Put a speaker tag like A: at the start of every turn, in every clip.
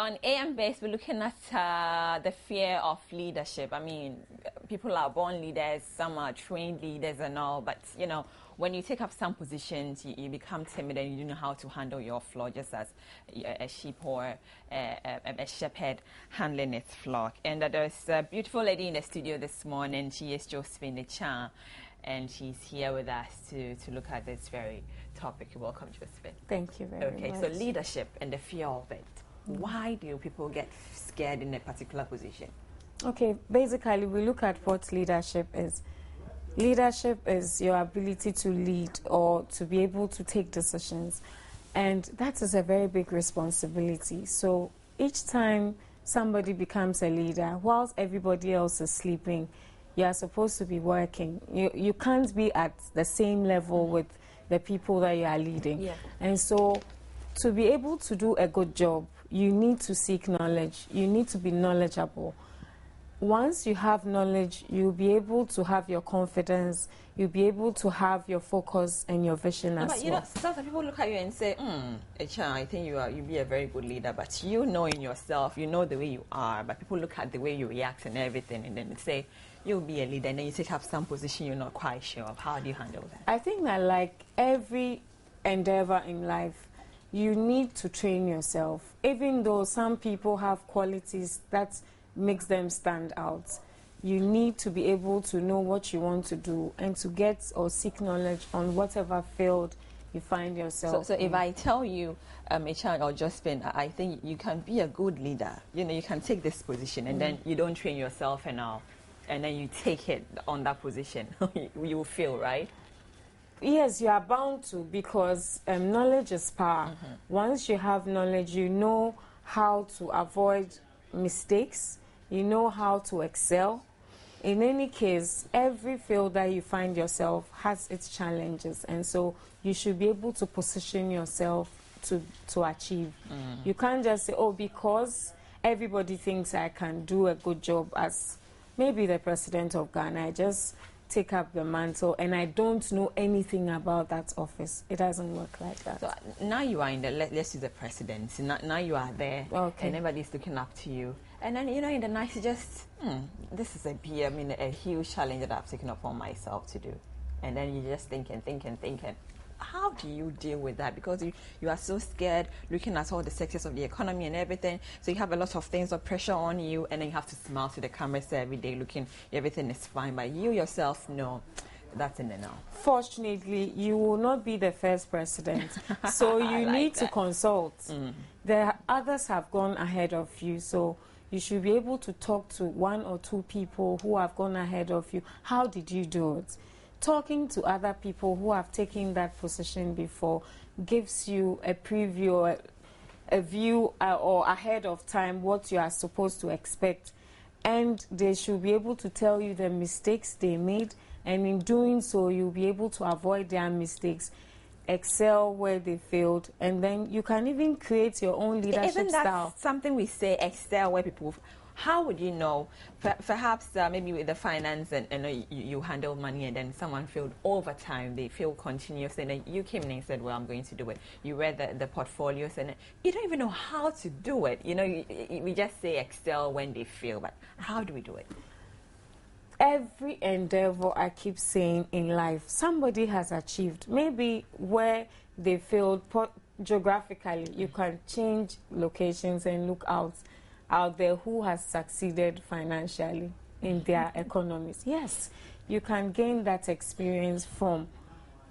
A: on AM Base, we're looking at the fear of leadership. I mean, people are born leaders, some are trained leaders and all, but, you know, when you take up some positions, you become timid and you don't know how to handle your flock, just as a sheep or a shepherd handling its flock. And there's a beautiful lady in the studio this morning. She is Josephine Chan, and she's here with us to look at this very topic. Welcome, Josephine.
B: Thank you very much.
A: Okay, so leadership and the fear of it. Why do people get scared in a particular position? Okay,
B: basically we look at what leadership is. Leadership is your ability to lead or to be able to take decisions, and that is a very big responsibility. So each time somebody becomes a leader, whilst everybody else is sleeping, you are supposed to be working. You can't be at the same level with the people that you are leading. Yeah. And so to be able to do a good job, you need to seek knowledge. You need to be knowledgeable. Once you have knowledge, you'll be able to have your confidence, you'll be able to have your focus and your vision as well.
A: But you know, sometimes people look at you and say, Echa, I think you'll be a very good leader, but you know in yourself, you know the way you are, but people look at the way you react and everything, and then they say, you'll be a leader, and then you take up some position you're not quite sure of. How do you handle that?
B: I think that like every endeavor in life, you need to train yourself. Even though some people have qualities that makes them stand out, you need to be able to know what you want to do and to get or seek knowledge on whatever field you find yourself.
A: So if I tell you, Echan or Josephine, I think you can be a good leader. You know, you can take this position, and then you don't train yourself and all, and then you take it on that position. You will feel, right?
B: Yes, you are bound to, because knowledge is power. Once you have knowledge, you know how to avoid mistakes, you know how to excel. In any case, every field that you find yourself has its challenges, and so you should be able to position yourself to achieve. You can't just say, oh, because everybody thinks I can do a good job as maybe the president of Ghana, I just take up the mantle and I don't know anything about that office. It doesn't work like that.
A: So now you are in the, let's use the presidency. Now you are there, okay, and everybody's looking up to you. And then, you know, in the night, you just, this is a huge challenge that I've taken upon myself to do. And then you just thinking. How do you deal with that? Because you are so scared looking at all the sectors of the economy and everything. So you have a lot of things of pressure on you, and then you have to smile to the cameras every day looking, everything is fine. But you yourself know that's in the now.
B: Fortunately, you will not be the first president. So you need to consult. Others have gone ahead of you. So you should be able to talk to one or two people who have gone ahead of you. How did you do it? Talking to other people who have taken that position before gives you a preview, a view or ahead of time what you are supposed to expect. And they should be able to tell you the mistakes they made, and in doing so, you'll be able to avoid their mistakes, excel where they failed, and then you can even create your own leadership style.
A: That's something we say, excel where people... How would you know? Perhaps maybe with the finance and you handle money, and then someone failed over time, they fail continuously, and then you came in and said, well, I'm going to do it. You read the portfolios, and you don't even know how to do it. You know, we just say excel when they fail, but how do we do it?
B: Every endeavor, I keep saying, in life, somebody has achieved. Maybe where they failed geographically, you can change locations and look out there who has succeeded financially in their economies. Yes, you can gain that experience from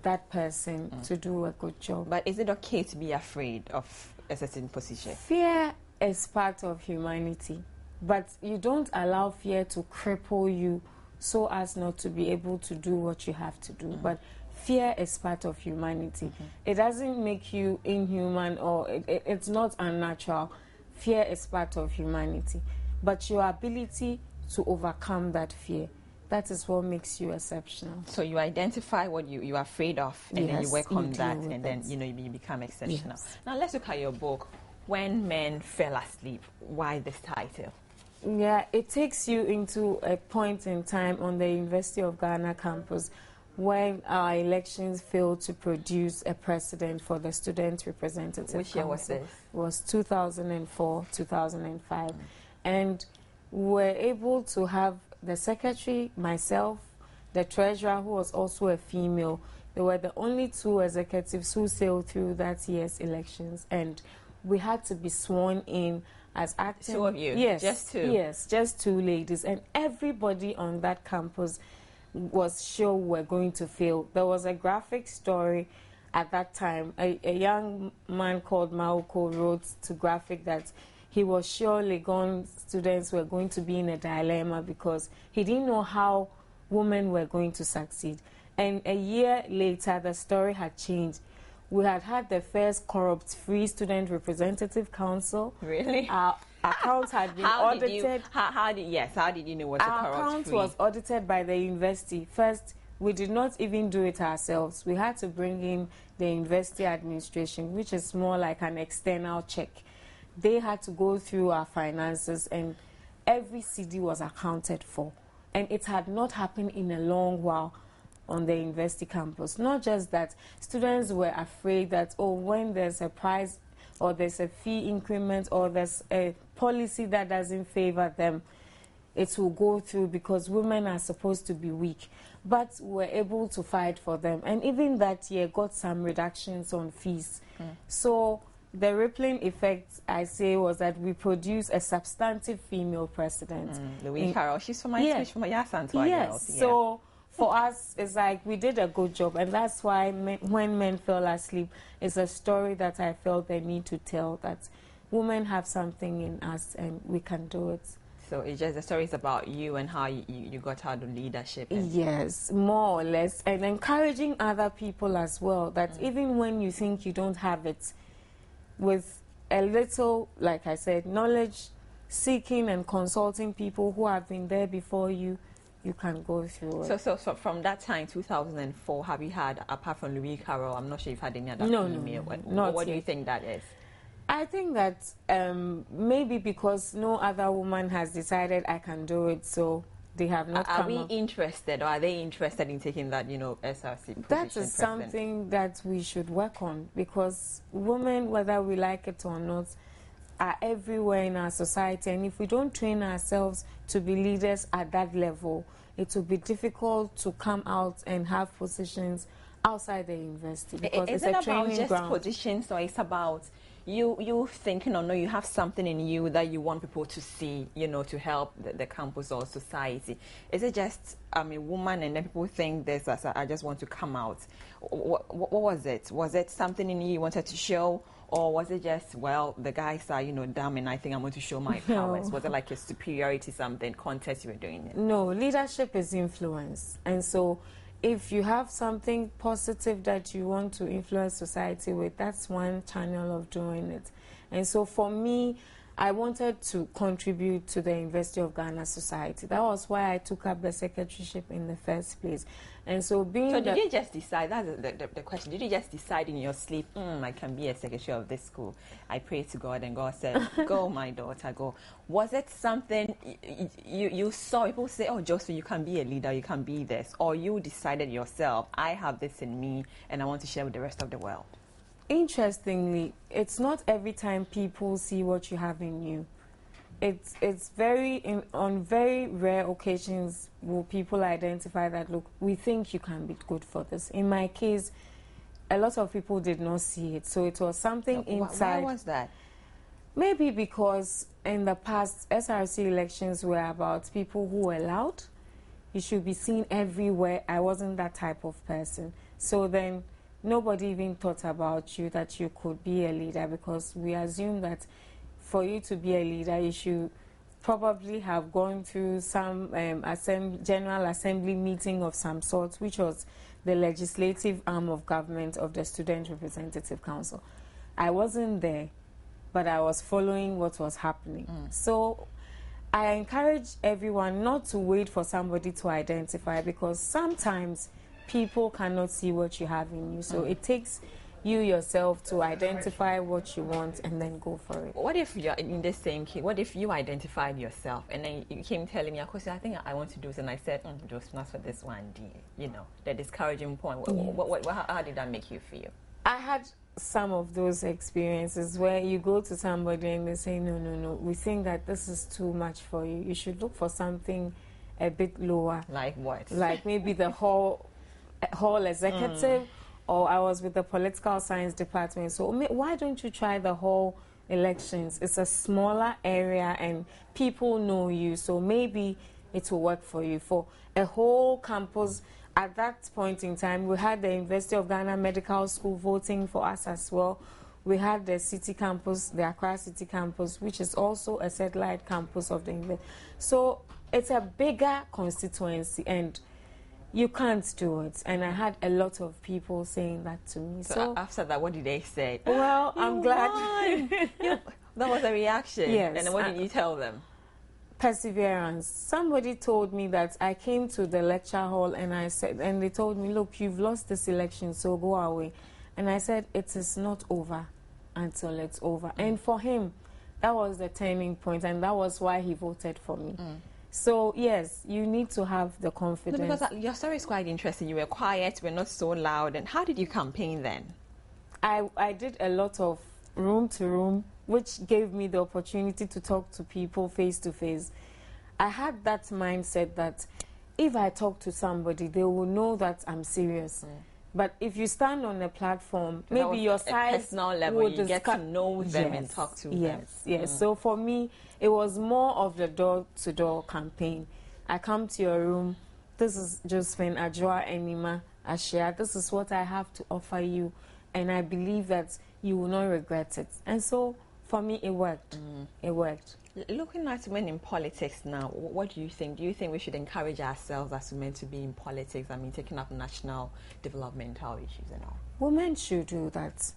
B: that person to do a good job.
A: But is it okay to be afraid of a certain position?
B: Fear is part of humanity, but you don't allow fear to cripple you so as not to be able to do what you have to do. But fear is part of humanity. It doesn't make you inhuman, or it's not unnatural. Fear is part of humanity, but your ability to overcome that fear, that is what makes you exceptional.
A: So you identify what you are afraid of, and then you work on that, and then you become exceptional. Yes. Now let's look at your book, When Men Fell Asleep. Why this title?
B: Yeah, it takes you into a point in time on the University of Ghana campus when our elections failed to produce a president for the Student Representative Council.
A: Which year was this?
B: It was 2004, 2005. And we were able to have the secretary, myself, the treasurer, who was also a female. They were the only two executives who sailed through that year's elections. And we had to be sworn in as acting.
A: Two of you?
B: Yes.
A: Just two?
B: Yes, just two ladies. And everybody on that campus was sure we were going to fail. There was a graphic story at that time. A young man called Mauko wrote to graphic that he was sure Legon students were going to be in a dilemma because he didn't know how women were going to succeed. And a year later, the story had changed. We had had the first corrupt-free Student Representative Council.
A: Really?
B: Our account had been audited.
A: How did you know it was a corrupt-free?
B: Our account was audited by the university. First, we did not even do it ourselves. We had to bring in the university administration, which is more like an external check. They had to go through our finances, and every CD was accounted for. And it had not happened in a long while on the university campus. Not just that, students were afraid that, oh, when there's a prize or there's a fee increment or there's a policy that doesn't favor them, it will go through because women are supposed to be weak. But we're able to fight for them. And even that year got some reductions on fees. So the rippling effect, I say, was that we produced a substantive female president.
A: Louise Carroll, she's from my speech from my Yasantua.
B: Yes, so for us, it's like we did a good job. And that's why when men fell asleep, it's a story that I felt the need to tell, that women have something in us and we can do it.
A: So it's just the story is about you and how you got out of leadership.
B: Yes, more or less. And encouraging other people as well, that even when you think you don't have it, with a little, like I said, knowledge, seeking and consulting people who have been there before you, you can go through it.
A: So from that time, 2004, have you had, apart from Louis Carroll, I'm not sure you've had any other female? What do you think that is?
B: I think that maybe because no other woman has decided I can do it, so they have not come up.
A: Are we interested, or are they interested in taking that, SRC position?
B: That is something that we should work on, because women, whether we like it or not, are everywhere in our society. And if we don't train ourselves to be leaders at that level, it will be difficult to come out and have positions outside the university, because it's a training ground. Is it about just
A: positions, or it's about you thinking, or no, you have something in you that you want people to see, to help the campus or society? Is it just I'm a woman and then people think this, I just want to come out? What was it? Was it something in you wanted to show? Or was it just, well, the guys are, dumb and I think I'm going to show my powers? Was it like a superiority something, contest you were doing it?
B: No, leadership is influence. And so if you have something positive that you want to influence society with, that's one channel of doing it. And so for me, I wanted to contribute to the University of Ghana Society. That was why I took up the secretaryship in the first place. And so
A: did you just decide, that's the question, did you just decide in your sleep, I can be a secretary of this school? I prayed to God and God said, go my daughter, go. Was it something you saw people say, oh, Josephine, you can be a leader, you can be this? Or you decided yourself, I have this in me and I want to share with the rest of the world?
B: Interestingly, it's not every time people see what you have in you. It's on very rare occasions will people identify that, look, we think you can be good for this. In my case, a lot of people did not see it, so it was something inside.
A: Why was that?
B: Maybe because in the past, SRC elections were about people who were loud. You should be seen everywhere. I wasn't that type of person. So then nobody even thought about you, that you could be a leader, because we assume that for you to be a leader, you should probably have gone through some General Assembly meeting of some sort, which was the legislative arm of government of the Student Representative Council. I wasn't there, but I was following what was happening. So I encourage everyone not to wait for somebody to identify, because sometimes people cannot see what you have in you. So it takes you yourself to identify what you want and then go for it.
A: What if you're in the same case? What if you identified yourself and then you came telling me, I think I want to do this, and I said, just not for this one, you know, the discouraging point. How did that make you feel?
B: I had some of those experiences where you go to somebody and they say, no, we think that this is too much for you. You should look for something a bit lower.
A: Like what?
B: Like maybe the whole executive, or I was with the political science department. So why don't you try the whole elections? It's a smaller area and people know you, so maybe it will work for you. For a whole campus, at that point in time, we had the University of Ghana Medical School voting for us as well. We had the city campus, the Accra City campus, which is also a satellite campus of the university. So it's a bigger constituency and you can't do it. And I had a lot of people saying that to me.
A: So after that, what did they say?
B: Well, I'm glad.
A: That was a reaction.
B: Yes.
A: And then what did you tell them?
B: Perseverance. Somebody told me that I came to the lecture hall and I said, and they told me, look, you've lost this election, so go away. And I said, it is not over until it's over. And for him, that was the turning point, and that was why he voted for me. So, yes, you need to have the confidence.
A: No, because your story is quite interesting. You were quiet, you were not so loud. And how did you campaign then?
B: I did a lot of room to room, which gave me the opportunity to talk to people face to face. I had that mindset that if I talk to somebody, they will know that I'm serious. But if you stand on a platform, so maybe your size,
A: personal level, you get to know them and talk to them.
B: Yes. So for me, it was more of the door-to-door campaign. I come to your room. This is Josephine Adjoa Enima Ashia. This is what I have to offer you, and I believe that you will not regret it. And so for me, it worked. It worked.
A: Looking at women in politics now, what do you think? Do you think we should encourage ourselves as women to be in politics? I mean, taking up national developmental issues and all.
B: Women should do that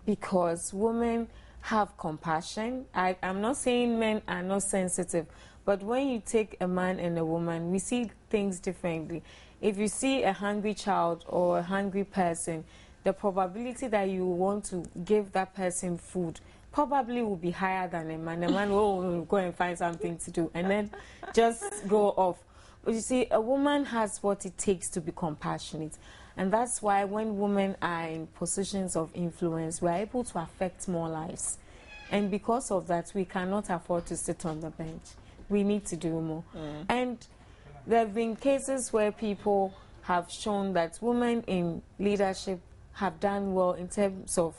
B: because women have compassion. I'm not saying men are not sensitive, but when you take a man and a woman, we see things differently. If you see a hungry child or a hungry person, the probability that you want to give that person food probably will be higher than a man. A man will go and find something to do and then just go off. But you see, a woman has what it takes to be compassionate. And that's why when women are in positions of influence, we're able to affect more lives. And because of that, we cannot afford to sit on the bench. We need to do more. And there have been cases where people have shown that women in leadership have done well in terms of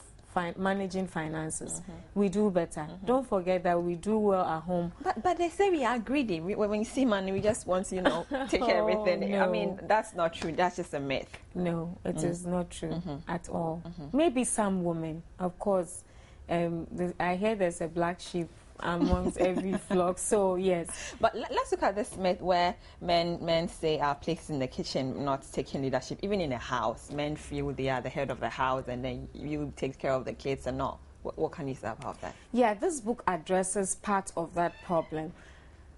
B: managing finances. We do better. Don't forget that we do well at home.
A: But they say we are greedy. When you see money, we just want to, take everything.
B: No.
A: I mean, that's not true. That's just a myth.
B: No, it is not true at all. Maybe some women, of course. I hear there's a black sheep amongst every flock, so yes.
A: But let's look at this myth where men say are placed in the kitchen, not taking leadership. Even in a house, men feel they are the head of the house and then you take care of the kids and all. What can you say about that?
B: Yeah, this book addresses part of that problem.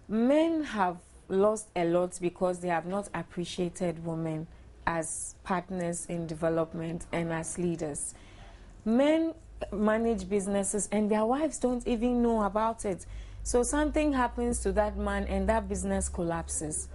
B: Men have lost a lot because they have not appreciated women as partners in development and as leaders. Men manage businesses and their wives don't even know about it. So something happens to that man and that business collapses.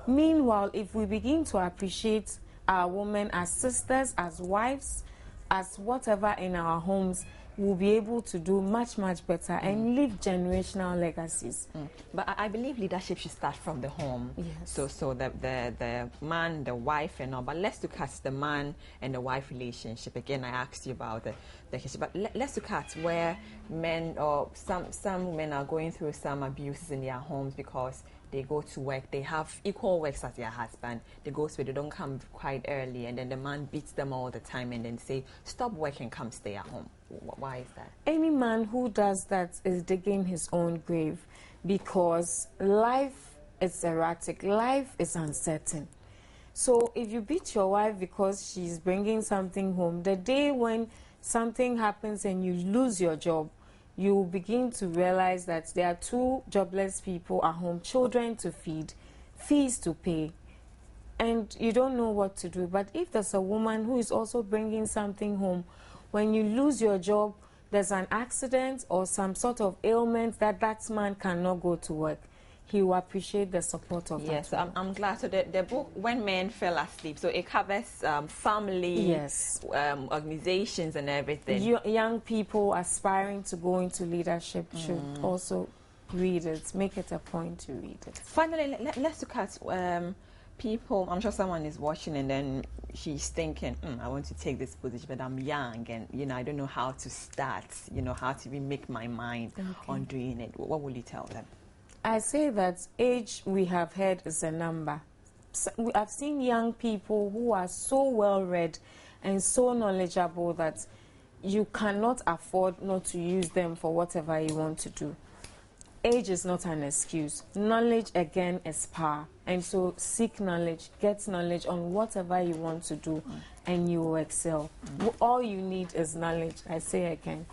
B: Meanwhile, if we begin to appreciate our women as sisters, as wives, as whatever in our homes, we'll be able to do much, much better and leave generational legacies.
A: But I believe leadership should start from the home.
B: Yes.
A: So the man, the wife and all. But let's look at the man and the wife relationship. Again, I asked you about the history. But let's look at where men or some women are going through some abuses in their homes because they go to work, they have equal works as their husband. They go to work, they don't come quite early, and then the man beats them all the time and then say, stop working, come stay at home. Why is that?
B: Any man who does that is digging his own grave because life is erratic, life is uncertain. So if you beat your wife because she's bringing something home, the day when something happens and you lose your job, you begin to realize that there are two jobless people at home, children to feed, fees to pay, and you don't know what to do. But if there's a woman who is also bringing something home, when you lose your job, there's an accident or some sort of ailment that man cannot go to work, he will appreciate the support of that.
A: Yes, I'm glad. So the book, When Men Fell Asleep, so it covers family,
B: yes,
A: organizations and everything.
B: Young people aspiring to go into leadership should also read it. Make it a point to read it.
A: Finally, let's look at people. I'm sure someone is watching and then she's thinking, I want to take this position, but I'm young and, I don't know how to start, how to even make my mind on doing it. What will you tell them?
B: I say that age, we have heard, is a number. So I've seen young people who are so well-read and so knowledgeable that you cannot afford not to use them for whatever you want to do. Age is not an excuse. Knowledge, again, is power. And so seek knowledge, get knowledge on whatever you want to do, and you will excel. All you need is knowledge, I say again.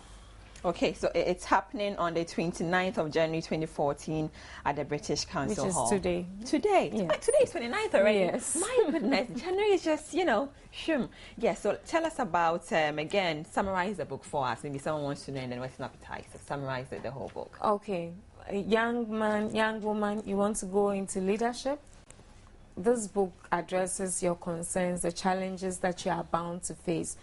A: Okay, so it's happening on the 29th of January 2014 at the British Council Hall.
B: Which is today.
A: Today?
B: Yeah.
A: Today is 29th already?
B: Yes.
A: My goodness, January is just, shum. Yeah, so tell us about, again, summarize the book for us. Maybe someone wants to know and then what's an appetite. So summarize the whole book.
B: Okay. A young man, young woman, you want to go into leadership? This book addresses your concerns, the challenges that you are bound to face.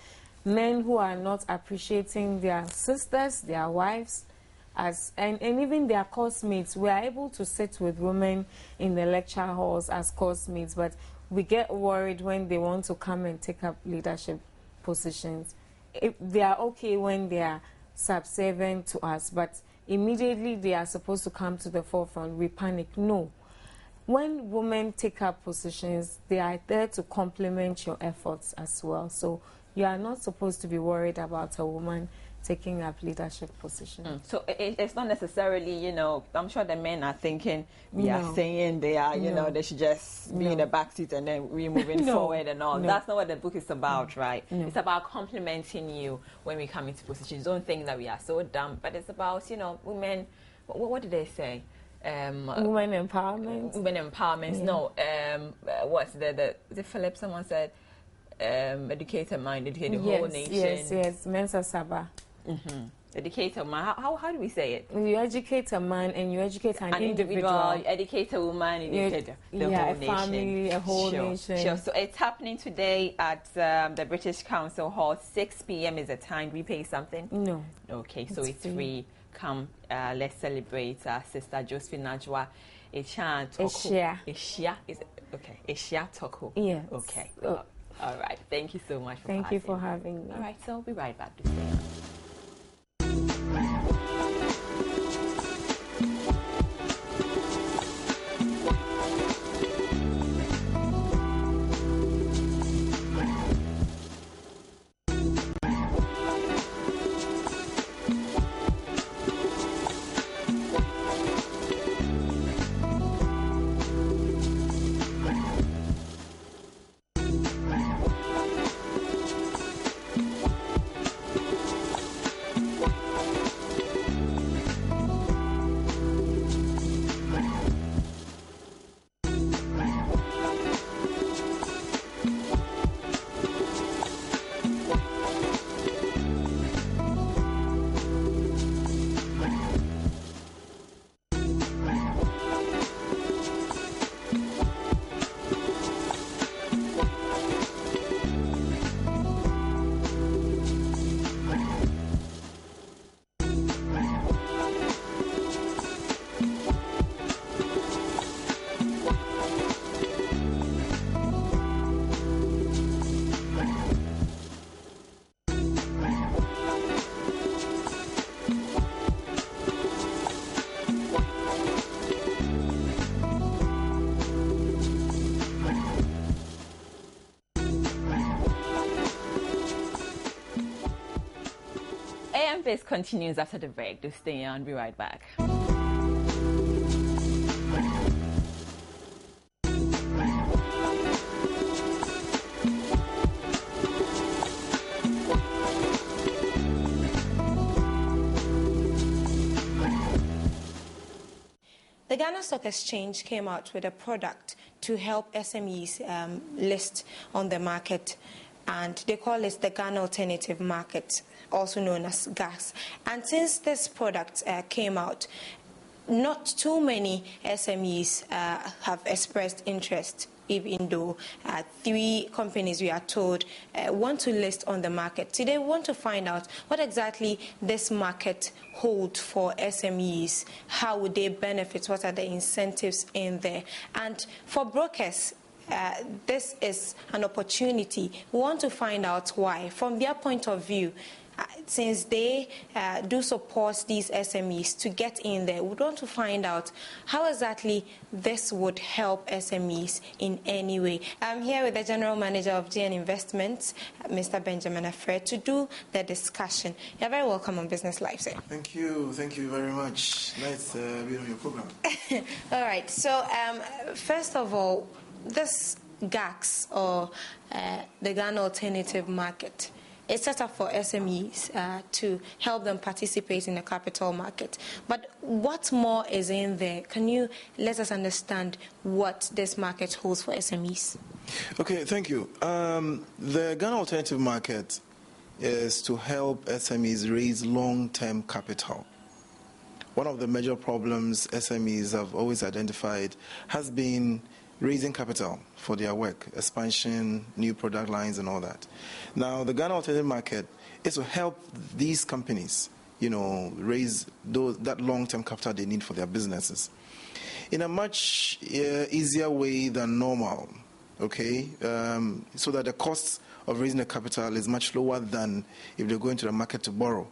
B: Men who are not appreciating their sisters, their wives, and even their course-mates. We are able to sit with women in the lecture halls as course-mates, but we get worried when they want to come and take up leadership positions. They are okay when they are subservient to us, but immediately they are supposed to come to the forefront. We panic. No. When women take up positions, they are there to complement your efforts as well. So you are not supposed to be worried about a woman taking up leadership positions.
A: So it's not necessarily, I'm sure the men are thinking, we are saying they are, they should just be in the backseat and then we're moving forward and all. That's not what the book is about, right? It's about complimenting you when we come into positions. Don't think that we are so dumb, but it's about, women, what did they say?
B: Women empowerment.
A: Women empowerment. No, what's the Philip? Someone said, educate a mind, educate the whole nation.
B: Yes, Mensa Saba.
A: Educate a man. How do we say it?
B: You educate a man and you educate an individual.
A: You educate a woman, you educate the whole nation.
B: Family, a whole nation.
A: Sure. So it's happening today at the British Council Hall. 6 p.m. is the time. We pay something?
B: No.
A: Okay, so it's free. Come, let's celebrate Sister Josephine Najwa. Asia. Is it? Okay. Asia Toko.
B: Yes.
A: Okay. All right. Thank you so much for
B: Thank you for having me.
A: All right. So we'll be right back to stay. This continues after the break. Do stay on. Be right back.
C: The Ghana Stock Exchange came out with a product to help SMEs list on the market. and they call it the Ghana Alternative Market, also known as GAS. And since this product came out, not too many SMEs have expressed interest, even though 3 companies, we are told, want to list on the market. Today, we want to find out what exactly this market holds for SMEs. How would they benefit? What are the incentives in there? And for brokers, this is an opportunity. We want to find out why, from their point of view. Since they do support these SMEs to get in there, we want to find out how exactly this would help SMEs in any way. I'm here with the General Manager of GN Investments, Mr. Benjamin Afred, to do the discussion. You're very welcome on Business Live, sir.
D: Thank you very much. Nice to be on your program.
C: All right, so first of all, this GACS, or the Ghana Alternative Market, it's set up for SMEs to help them participate in the capital market. But what more is in there? Can you let us understand what this market holds for SMEs?
D: Okay, thank you. The Ghana Alternative Market is to help SMEs raise long-term capital. One of the major problems SMEs have always identified has been raising capital for their work, expansion, new product lines, and all that. Now, the Ghana Alternative Market is to help these companies, raise that long-term capital they need for their businesses in a much easier way than normal, okay? So that the cost of raising the capital is much lower than if they're going to the market to borrow.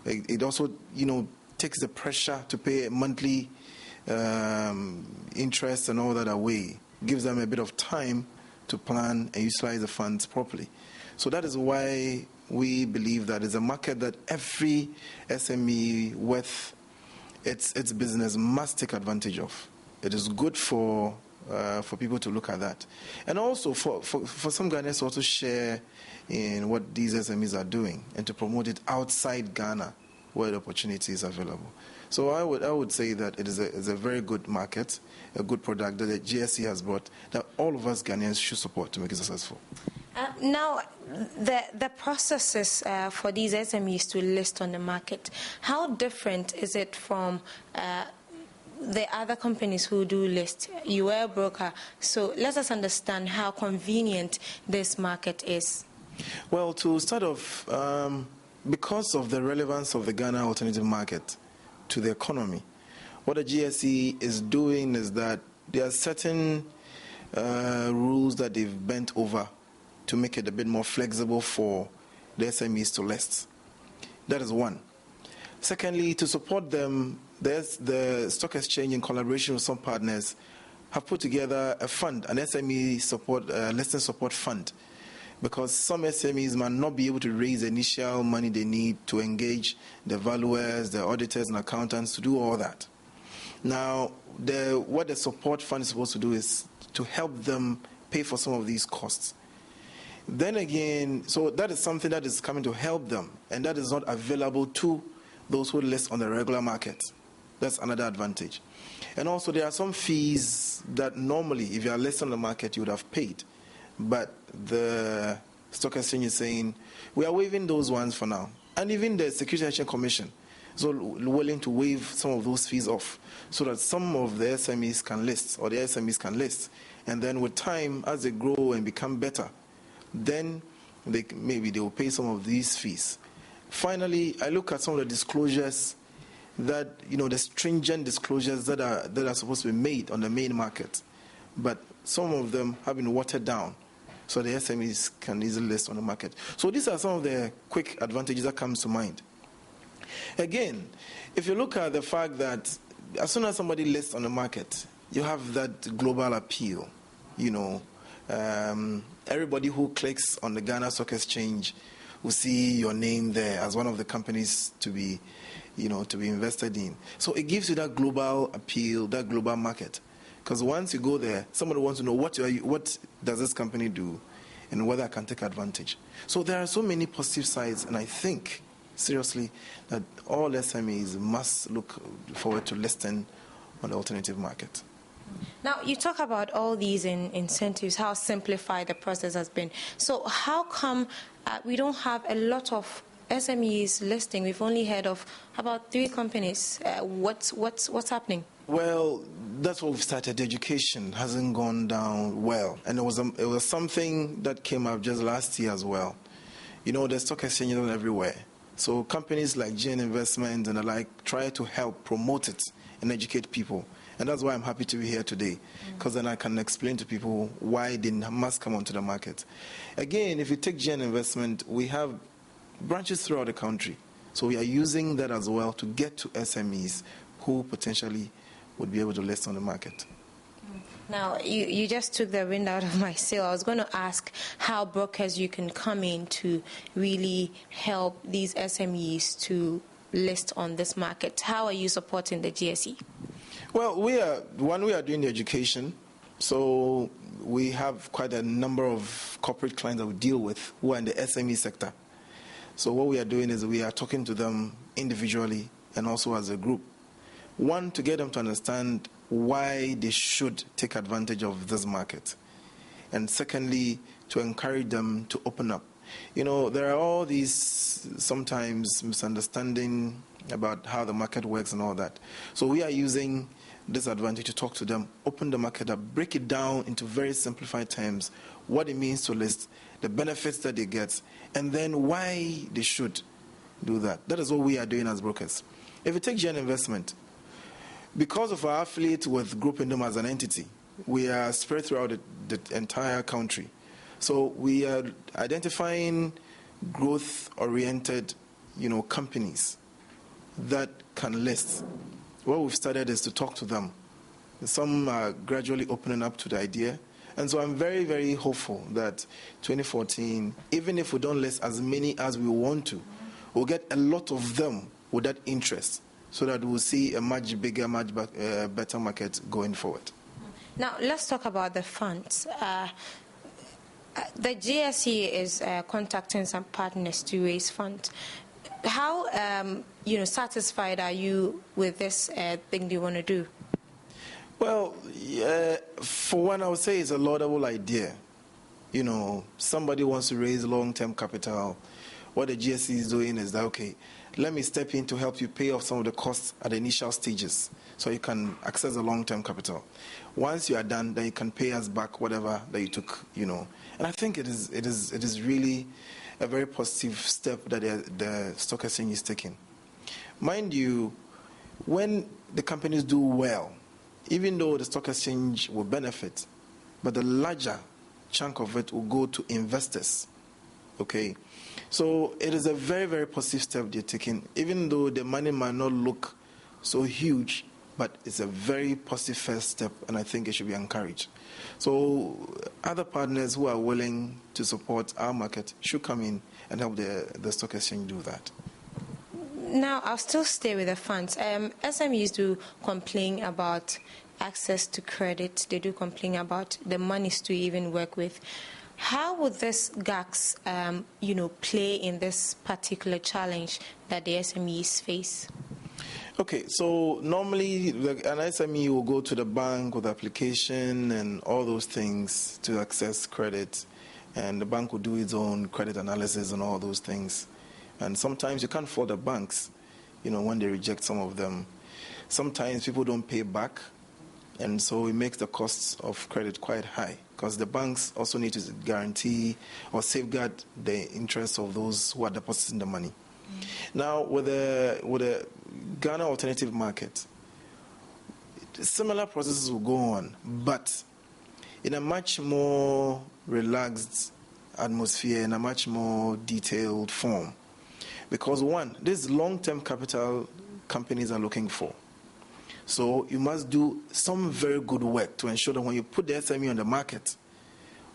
D: It also, takes the pressure to pay monthly interest and all that away, gives them a bit of time to plan and utilize the funds properly. So that is why we believe that it's a market that every SME with its business must take advantage of. It is good for people to look at that, and also for some Ghanaians to also share in what these SMEs are doing and to promote it outside Ghana where the opportunity is available. So I would say that it is a very good market, a good product that the GSE has brought that all of us Ghanaians should support to make it successful.
C: Now, the processes for these SMEs to list on the market, how different is it from the other companies who do list? You are a broker, so let us understand how convenient this market is.
D: Well, to start off, because of the relevance of the Ghana Alternative Market to the economy, what the GSE is doing is that there are certain rules that they've bent over to make it a bit more flexible for the SMEs to list. That is one. Secondly, to support them, the stock exchange, in collaboration with some partners, have put together a fund, an SME support, listing support fund, because some SMEs might not be able to raise the initial money they need to engage the valuers, the auditors and accountants to do all that. Now, what the support fund is supposed to do is to help them pay for some of these costs. Then again, so that is something that is coming to help them, and that is not available to those who list on the regular market. That's another advantage. And also, there are some fees that normally, if you are listed on the market, you would have paid. But the stock exchange is saying, we are waiving those ones for now. And even the Securities and Exchange Commission is willing to waive some of those fees off so that some of the SMEs can list, or the SMEs can list. And then with time, as they grow and become better, then maybe they will pay some of these fees. Finally, I look at some of the disclosures that, the stringent disclosures that are supposed to be made on the main market. But some of them have been watered down so the SMEs can easily list on the market. So these are some of the quick advantages that comes to mind. Again, if you look at the fact that as soon as somebody lists on the market, you have that global appeal. Everybody who clicks on the Ghana Stock Exchange will see your name there as one of the companies to be invested in. So it gives you that global appeal, that global market. Because once you go there, somebody wants to know what does this company do and whether I can take advantage. So there are so many positive sides, and I think, seriously, that all SMEs must look forward to listing on the alternative market.
C: Now, you talk about all these incentives, how simplified the process has been. So how come we don't have a lot of SMEs listing? We've only heard of about 3 companies. What's happening?
D: Well, that's what we've started. Education hasn't gone down well. And it was something that came up just last year as well. You know, there's stock exchanges everywhere. So companies like GN Investment and the like try to help promote it and educate people. And that's why I'm happy to be here today, because then I can explain to people why they must come onto the market. Again, if you take GN Investment, we have branches throughout the country. So we are using that as well to get to SMEs who potentially would be able to list on the market.
C: Now, you just took the wind out of my sail. I was going to ask how brokers you can come in to really help these SMEs to list on this market. How are you supporting the GSE?
D: Well, we are doing the education. So we have quite a number of corporate clients that we deal with who are in the SME sector. So what we are doing is we are talking to them individually and also as a group. One, to get them to understand why they should take advantage of this market. And secondly, to encourage them to open up. You know, there are all these sometimes misunderstanding about how the market works and all that. So we are using this advantage to talk to them, open the market up, break it down into very simplified terms, what it means to list, the benefits that they get, and then why they should do that. That is what we are doing as brokers. If you take GN Investment, because of our affiliate with Group Indom as an entity, we are spread throughout the entire country. So we are identifying growth-oriented, companies that can list. What we've started is to talk to them. Some are gradually opening up to the idea. And so I'm very, very hopeful that 2014, even if we don't list as many as we want to, we'll get a lot of them with that interest so that we'll see a much bigger, much better market going forward.
C: Now, let's talk about the funds. The GSE is contacting some partners to raise funds. How satisfied are you with this thing you want to do?
D: Well, for one, I would say it's a laudable idea. Somebody wants to raise long-term capital. What the GSE is doing is that, okay, let me step in to help you pay off some of the costs at the initial stages so you can access the long-term capital. Once you are done, then you can pay us back whatever that you took, And I think it is really a very positive step that the stock exchange is taking. Mind you, when the companies do well, even though the stock exchange will benefit, but the larger chunk of it will go to investors. Okay? So it is a very, very positive step they're taking, even though the money might not look so huge, but it's a very positive first step, and I think it should be encouraged. So other partners who are willing to support our market should come in and help the stock exchange do that.
C: Now, I'll still stay with the funds. SMEs do complain about access to credit. They do complain about the monies to even work with. How would this GACS, play in this particular challenge that the SMEs face?
D: Okay, so normally an SME will go to the bank with application and all those things to access credit, and the bank will do its own credit analysis and all those things. And sometimes you can't fault the banks, when they reject some of them. Sometimes people don't pay back, and so it makes the costs of credit quite high because the banks also need to guarantee or safeguard the interests of those who are depositing the money. Now, with the Ghana alternative market, similar processes will go on, but in a much more relaxed atmosphere, in a much more detailed form. Because one, this long-term capital companies are looking for. So you must do some very good work to ensure that when you put the SME on the market,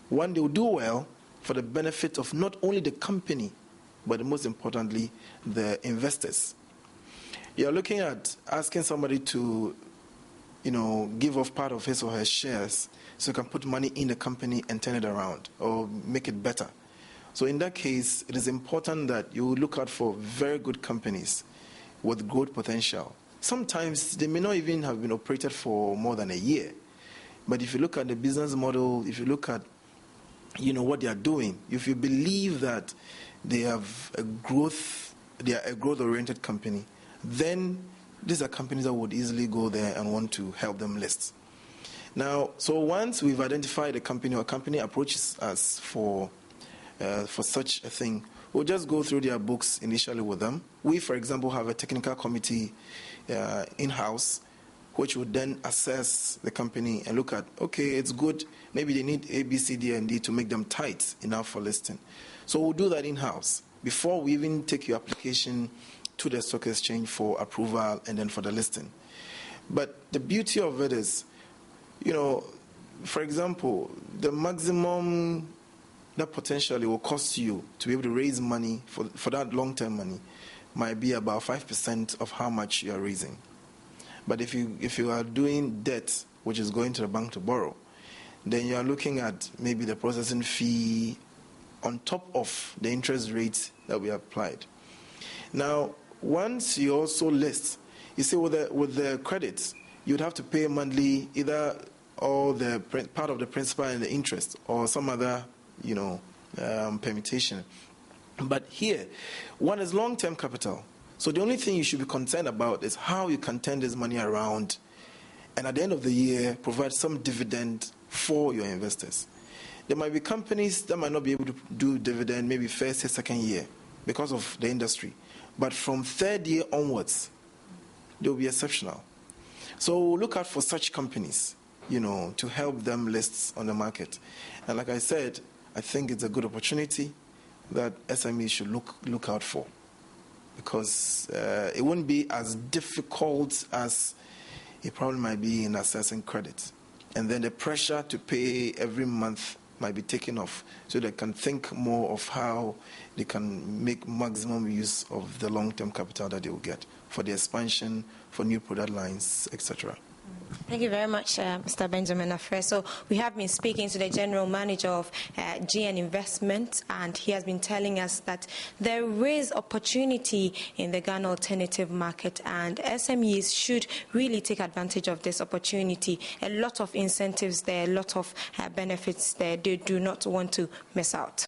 D: one, they will do well for the benefit of not only the company, but most importantly, the investors. You're looking at asking somebody to, give off part of his or her shares so you can put money in the company and turn it around or make it better. So in that case, it is important that you look out for very good companies with growth potential. Sometimes they may not even have been operated for more than a year, But if you look at the business model, if you look at what they are doing, if you believe that they are a growth-oriented company, then these are companies that would easily go there and want to help them list. Now, so once we've identified a company or a company approaches us for such a thing, we'll just go through their books initially with them. We, for example, have a technical committee in-house, which would then assess the company and look at, okay, it's good, maybe they need A, B, C, D, and D to make them tight enough for listing. So we'll do that in-house before we even take your application to the stock exchange for approval and then for the listing. But the beauty of it is, for example, the maximum that potentially will cost you to be able to raise money for that long-term money might be about 5% of how much you are raising. But if you are doing debt, which is going to the bank to borrow, then you are looking at maybe the processing fee on top of the interest rate that we applied. Now, once you also list, you see with the credits, you'd have to pay monthly either all the part of the principal and the interest or some other, permutation. But here, one is long-term capital. So the only thing you should be concerned about is how you can turn this money around and at the end of the year provide some dividend for your investors. There might be companies that might not be able to do dividend maybe first or second year because of the industry. But from third year onwards, they will be exceptional. So look out for such companies, to help them list on the market. And like I said, I think it's a good opportunity that SMEs should look out for, because it won't be as difficult as it probably might be in accessing credit. And then the pressure to pay every month might be taken off, so they can think more of how they can make maximum use of the long-term capital that they will get for the expansion, for new product lines, etc.
C: Thank you very much, Mr. Benjamin Afre. So we have been speaking to the General Manager of GN Investment, and he has been telling us that there is opportunity in the Ghana alternative market, and SMEs should really take advantage of this opportunity. A lot of incentives there, a lot of benefits there. They do not want to miss out.